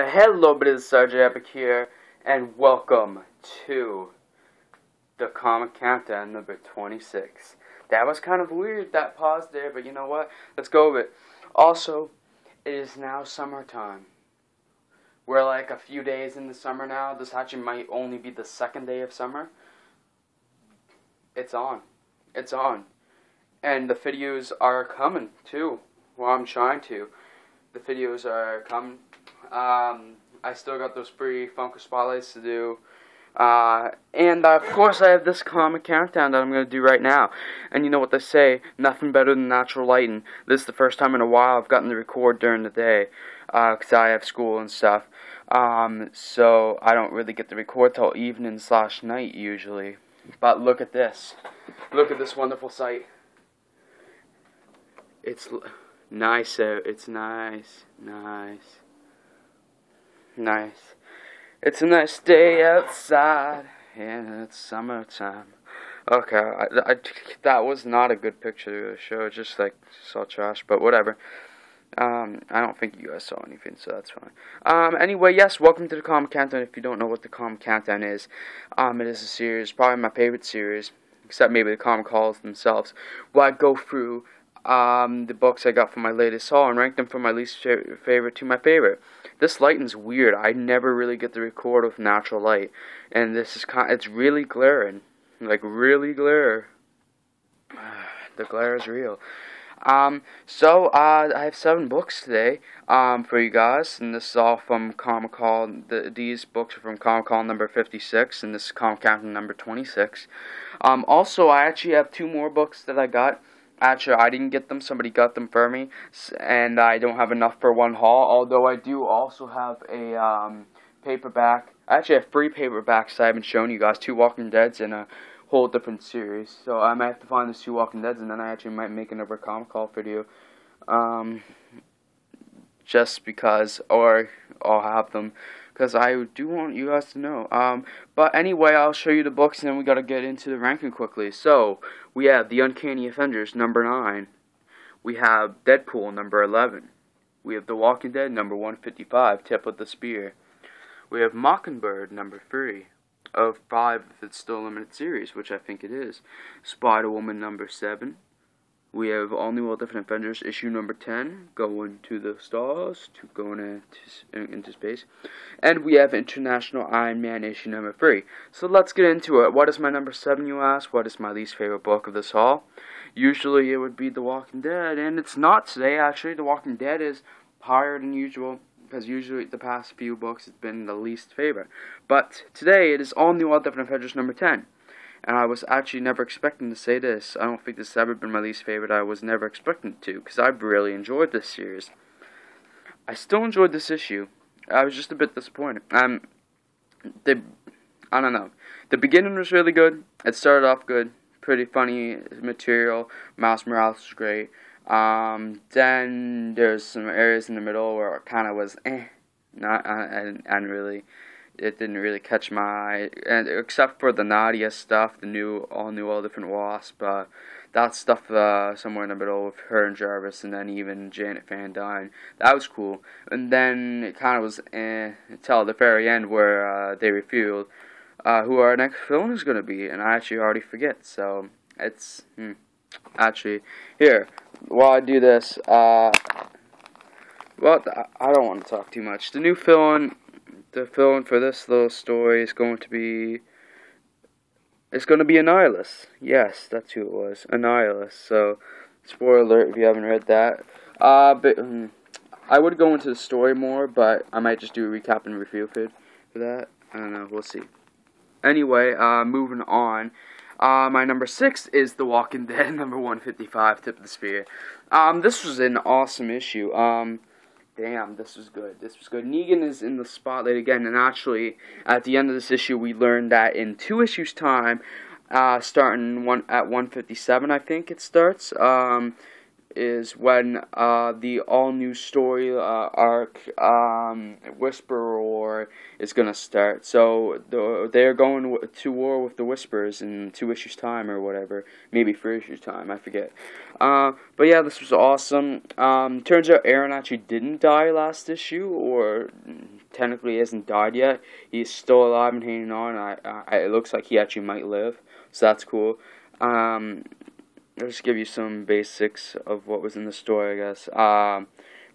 Hello, it is Sergeant Epic here, and welcome to the Comic Countdown number 26. That was kind of weird, that pause there, but you know what? Let's go with it. Also, it is now summertime. We're like a few days in the summer now. This actually might only be the second day of summer. It's on. It's on. And the videos are coming, too. Well, I'm trying to. The videos are coming. I still got those free Funko Spotlights to do. And of course I have this comic countdown that I'm going to do right now. And you know what they say, nothing better than natural lighting. This is the first time in a while I've gotten to record during the day, because I have school and stuff. So I don't really get to record till evening/night usually. But look at this. Look at this wonderful sight. It's nice out. It's nice. Nice. It's a nice day outside, and it's summertime. Okay, that was not a good picture to show. Just like saw trash, but whatever. I don't think you guys saw anything, so that's fine. Anyway, yes, welcome to the Comic Countdown. If you don't know what the Comic Countdown is, it is a series, probably my favorite series, except maybe the comic hauls themselves, where I go through the books I got from my latest haul and rank them from my least favorite to my favorite. This lighting's weird. I never really get to record with natural light, and this is it's really glaring, like really glare. The glare is real. So I have 7 books today for you guys, and this is all from Comic Haul. These books are from Comic Haul number 56, and this is Comic Countdown number 26. Also, I actually have 2 more books that I got. Actually, I didn't get them. Somebody got them for me, and I don't have enough for one haul. Although I do also have a paperback. I actually have 3 paperbacks I haven't shown you guys. 2 Walking Deads and a whole different series. So I might have to find those 2 Walking Deads, and then I actually might make another comic haul video. Just because, or I'll have them, because I do want you guys to know. But anyway, I'll show you the books, and then we gotta get into the ranking quickly. So, we have the Uncanny Avengers, number 9. We have Deadpool, number 11. We have The Walking Dead, number 155, Tip of the Spear. We have Mockingbird, number 3, of 5 if it's still a limited series, which I think it is. Spider-Woman, number 7. We have All New All Different Avengers, issue number 10, going to the stars, going into space. And we have International Iron Man, issue number 3. So let's get into it. What is my number 7, you ask? What is my least favorite book of this haul? Usually it would be The Walking Dead, and it's not today, actually. The Walking Dead is higher than usual, because usually the past few books it's been the least favorite. But today it is All New All Different Avengers number 10. And I was actually never expecting to say this. I don't think this has ever been my least favorite. I was never expecting it to, because I've really enjoyed this series. I still enjoyed this issue. I was just a bit disappointed. I don't know. The beginning was really good. It started off good. Pretty funny material. Miles Morales was great. Then there's some areas in the middle where it kind of was and really, it didn't really catch my eye, and except for the Nadia stuff, the all different Wasp, that stuff somewhere in the middle with her and Jarvis, and then even Janet Van Dyne, that was cool. And then it kind of was until the very end where they revealed who our next villain is going to be, and I actually already forget. So it's actually here. While I do this, well, I don't want to talk too much. The new villain. The villain for this little story is going to be Annihilus. Yes, that's who it was, Annihilus. So, spoiler alert if you haven't read that. But I would go into the story more, but I might just do a recap and review for that. I don't know, we'll see. Anyway, moving on. My number 6 is The Walking Dead, number 155, Tip of the Spear. This was an awesome issue. Damn, this was good. This was good. Negan is in the spotlight again, and actually, at the end of this issue, we learned that in 2 issues' time, starting at 157, I think it starts, is when the all-new story arc, Whisperer, is going to start. So they're going to war with the Whisperers in 2 issues' time or whatever. Maybe 3 issues' time, I forget. But yeah, this was awesome. Turns out Aaron actually didn't die last issue, or technically hasn't died yet. He's still alive and hanging on. It looks like he actually might live, so that's cool. I'll just give you some basics of what was in the story, I guess.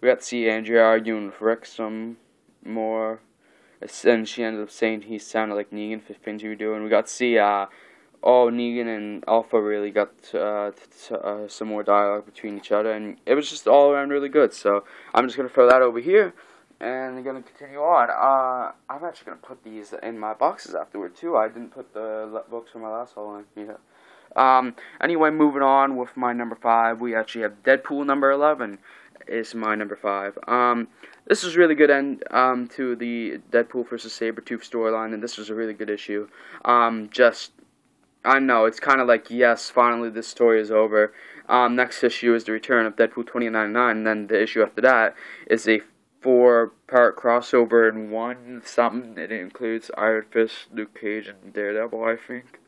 We got to see Andrea arguing with Rick some more, and she ended up saying he sounded like Negan for things he was doing. We got to see Negan and Alpha really got some more dialogue between each other, and it was just all around really good. So I'm just going to throw that over here, and I'm going to continue on. I'm actually going to put these in my boxes afterward, too. I didn't put the books from my last haul in here. Anyway, moving on with my number 5, we actually have Deadpool number 11 is my number 5. This is really good end to the Deadpool vs. Sabretooth storyline, and this was a really good issue. I know, it's kind of like, yes, finally this story is over. Next issue is the return of Deadpool 2099, and then the issue after that is a 4-part crossover in one something. It includes Iron Fist, Luke Cage, and Daredevil, I think,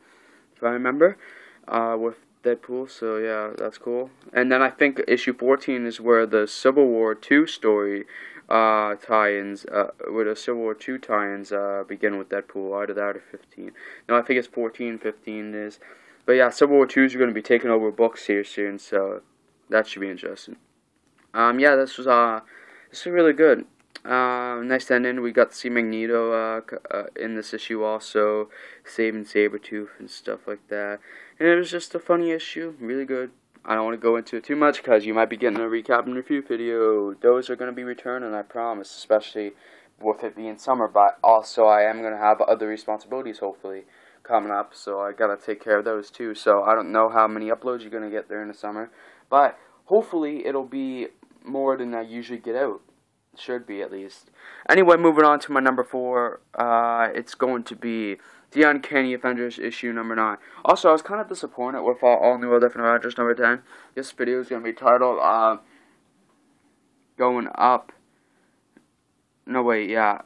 if I remember, with Deadpool. So yeah, that's cool. And then I think issue 14 is where the Civil War 2 story tie-ins, where the Civil War 2 tie-ins begin with Deadpool, either that or 15. No, I think it's 14, 15 is. But yeah, Civil War 2 is going to be taking over books here soon, so that should be interesting. Yeah, this was really good. Nice ending. We got to see Magneto in this issue also, saving Sabretooth and stuff like that. And it was just a funny issue, really good. I don't want to go into it too much because you might be getting a recap and review video. Those are going to be returning, I promise, especially with it being summer. But also, I am going to have other responsibilities, hopefully, coming up. So I got to take care of those, too. So I don't know how many uploads you're going to get during the summer. But hopefully, it'll be more than I usually get out. Should be, at least. Anyway, moving on to my number 4. It's going to be the Uncanny Avengers issue number 9. Also, I was kind of disappointed with All New All Different Avengers number 10. This video is going to be titled, Going Up. No, wait, yeah.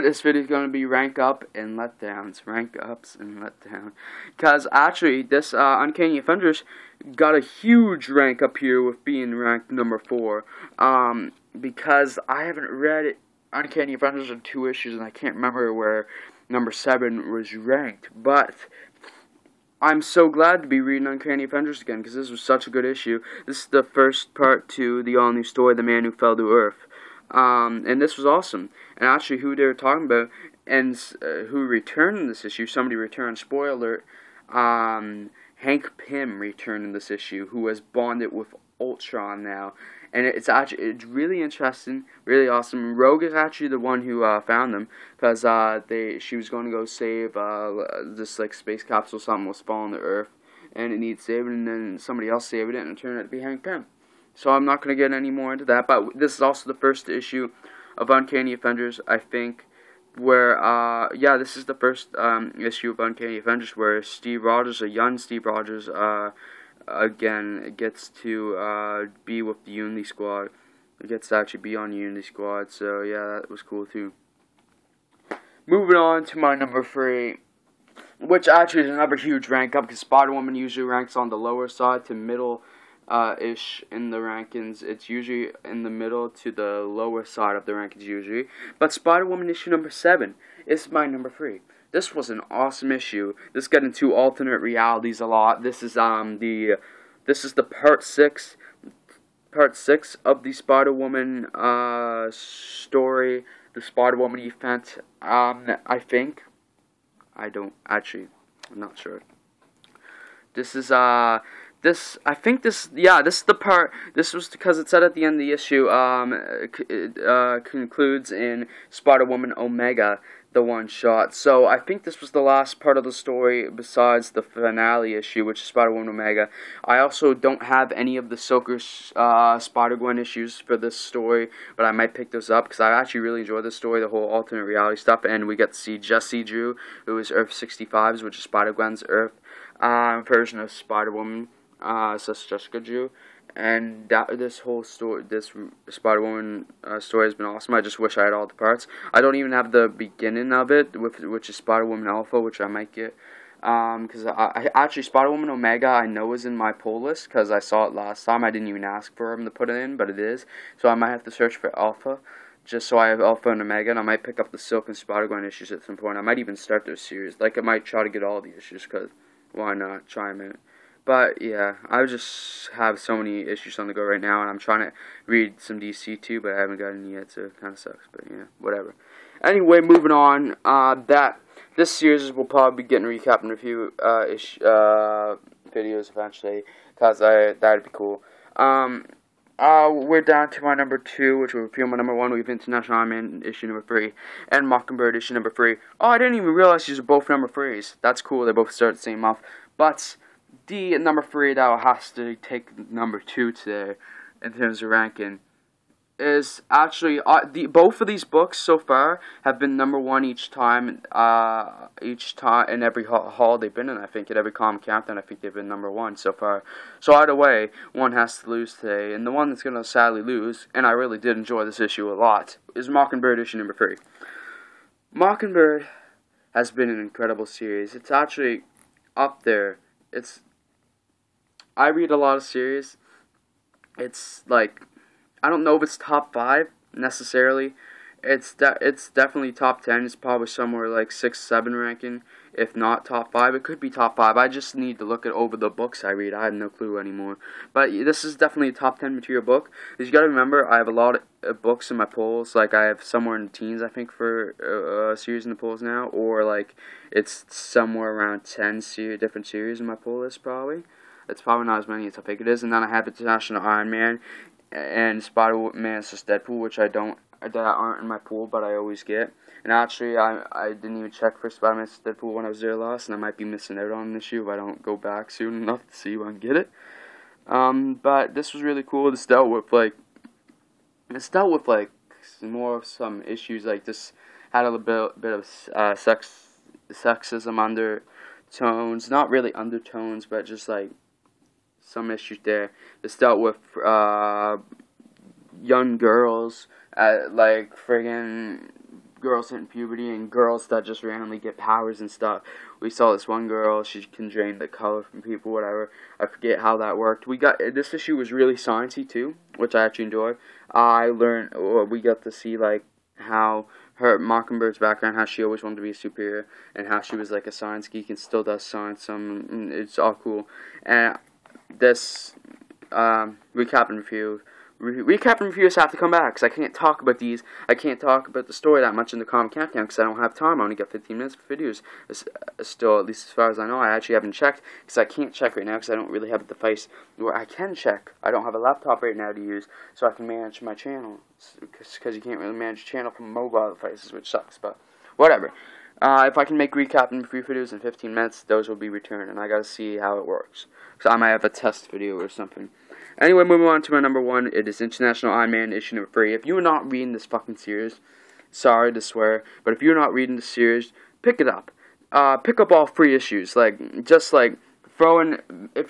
This video is going to be Rank Up and Letdowns. Rank Ups and Letdowns. Because, actually, this Uncanny Avengers got a huge rank up here with being ranked number 4. Because I haven't read Uncanny Avengers in 2 issues, and I can't remember where number 7 was ranked. But I'm so glad to be reading Uncanny Avengers again, because this was such a good issue. This is the first part to the all-new story, The Man Who Fell to Earth. And this was awesome. And actually, who they were talking about, and who returned in this issue, somebody returned, spoiler alert, Hank Pym returned in this issue, who has bonded with Ultron now. And it's really interesting, really awesome. Rogue is actually the one who found them, because she was going to go save this like space capsule, something was falling to Earth, and it needs saving, and then somebody else saved it, and it turned out to be Hank Pym. So I'm not going to get any more into that, but this is also the first issue of Uncanny Avengers, I think, where, yeah, this is the first issue of Uncanny Avengers where Steve Rogers, a young Steve Rogers, again, gets to be with the Unity Squad. It gets to actually be on Unity Squad, so yeah, that was cool too. Moving on to my number 3, which actually is another huge rank up, because Spider-Woman usually ranks on the lower side to middle ish in the rankings. It's usually in the middle to the lower side of the rankings usually. But Spider-Woman issue number 7 is my number 3. This was an awesome issue. This got into alternate realities a lot. This is the part 6 of the Spider-Woman story, the Spider-Woman event. I think. I'm not sure. This is this is the part. This was because it said at the end of the issue. It concludes in Spider-Woman Omega, the one shot. So I think this was the last part of the story besides the finale issue, which is Spider-Woman Omega. I also don't have any of the Silker's Spider-Gwen issues for this story, but I might pick those up because I actually really enjoyed this story, the whole alternate reality stuff, and we get to see Jessie Drew, who is Earth 65, which is Spider-Gwen's Earth version of Spider-Woman. So it's Jessica Drew, and this whole story, this Spider-Woman story has been awesome. I just wish I had all the parts. I don't even have the beginning of it, which is Spider-Woman Alpha, which I might get, because I actually Spider-Woman Omega I know is in my pull list because I saw it last time. I didn't even ask for them to put it in, but it is. So I might have to search for Alpha just so I have Alpha and Omega, and I might pick up the Silk and Spider-Gwen issues at some point. I might even start those series. Like, I might try to get all the issues, because why not? Try them out. But, yeah, I just have so many issues on the go right now, and I'm trying to read some DC too, but I haven't got any yet, so it kind of sucks, but yeah, whatever. Anyway, moving on, this series will probably be getting recap and review videos eventually, because that'd be cool. We're down to my number 2, which will review my number 1. We have International Iron Man issue number 3 and Mockingbird issue number 3. Oh, I didn't even realize these are both number 3s. That's cool. They both start the same month. But the number 3 that has to take number 2 today in terms of ranking is actually both of these books so far have been number 1 each time in every haul they've been in. I think at every comic countdown, I think they've been number 1 so far. So either way, one has to lose today, and the one that's gonna sadly lose, and I really did enjoy this issue a lot, is Mockingbird issue number 3. Mockingbird has been an incredible series. It's actually up there. I read a lot of series. It's like, I don't know if it's top 5 necessarily. It's definitely top 10. It's probably somewhere like 6, 7 ranking, if not top 5. It could be top 5. I just need to look over the books I read. I have no clue anymore. But this is definitely a top 10 material book. Because you got to remember, I have a lot of books in my polls. Like, I have somewhere in the teens, I think, for a series in the polls now, or like it's somewhere around 10 different series in my poll list probably. It's probably not as many as I think it is. And then I have International Iron Man and Spider-Man / Deadpool, which that aren't in my pool, but I always get. And actually, I didn't even check for Spider-Man / Deadpool when I was there last, and I might be missing out on an issue if I don't go back soon enough to see if I can get it. But this was really cool. This dealt with more of some issues. Like, this had a little bit of sexism undertones, not really undertones, but just like some issues there. This dealt with young girls, like friggin' girls hitting puberty and girls that just randomly get powers and stuff. We saw this one girl, she can drain the color from people, whatever. I forget how that worked. This issue was really sciencey too, which I actually enjoyed. We got to see like how Mockingbird's background, how she always wanted to be a superhero, and how she was like a science geek and still does science. It's all cool. And this recap and reviews have to come back, because I can't talk about these. I can't talk about the story that much in the comic countdown because I don't have time. I only got 15 minutes for videos. Still, at least as far as I know, I actually haven't checked, because I can't check right now because I don't really have a device where I can check. I don't have a laptop right now to use, so I can manage my channel, because you can't really manage a channel from mobile devices, which sucks, but whatever. If I can make recap and review videos in 15 minutes, those will be returned, and I gotta see how it works. So I might have a test video or something. Anyway, moving on to my number 1, it is International Iron Man issue number 3. If you're not reading this fucking series, sorry to swear, but if you're not reading the series, pick it up. Pick up all 3 issues. If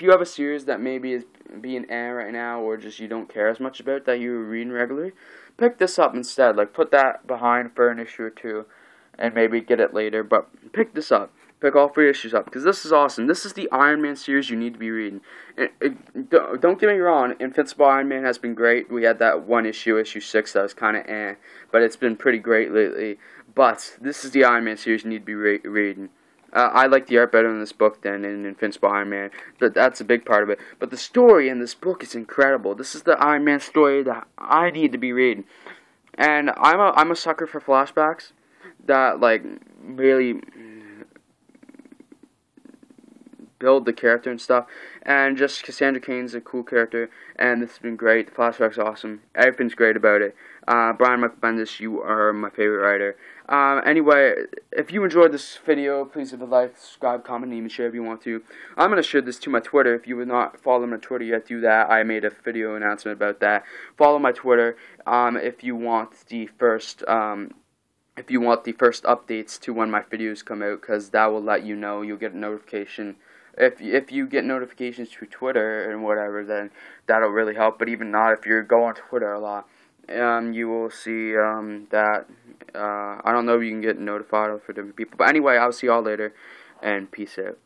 you have a series that maybe is being aired right now, or just you don't care as much about that you're reading regularly, pick this up instead. Like, put that behind for an issue or 2, and maybe get it later, but pick this up. Pick all 3 issues up, because this is awesome. This is the Iron Man series you need to be reading. Don't get me wrong, Invincible Iron Man has been great. We had that one issue, issue 6, that was kind of but it's been pretty great lately. But this is the Iron Man series you need to be reading. I like the art better in this book than in Invincible Iron Man, but that's a big part of it. But the story in this book is incredible. This is the Iron Man story that I need to be reading. And I'm a sucker for flashbacks that, like, really build the character and stuff, and just Cassandra Cain's a cool character, and this has been great. The flashback's awesome. Everything's great about it. Brian Michael Bendis, you are my favorite writer. Anyway, if you enjoyed this video, please leave a like, subscribe, comment, and even share if you want to. I'm going to share this to my Twitter. If you would not follow my Twitter yet, do that. I made a video announcement about that. Follow my Twitter if you want the first updates to when my videos come out, because that will let you know. You'll get a notification. If you get notifications through Twitter and whatever, then that'll really help. But even not, if you go on Twitter a lot, you will see that I don't know if you can get notified for different people. But anyway, I'll see y'all later, and peace out.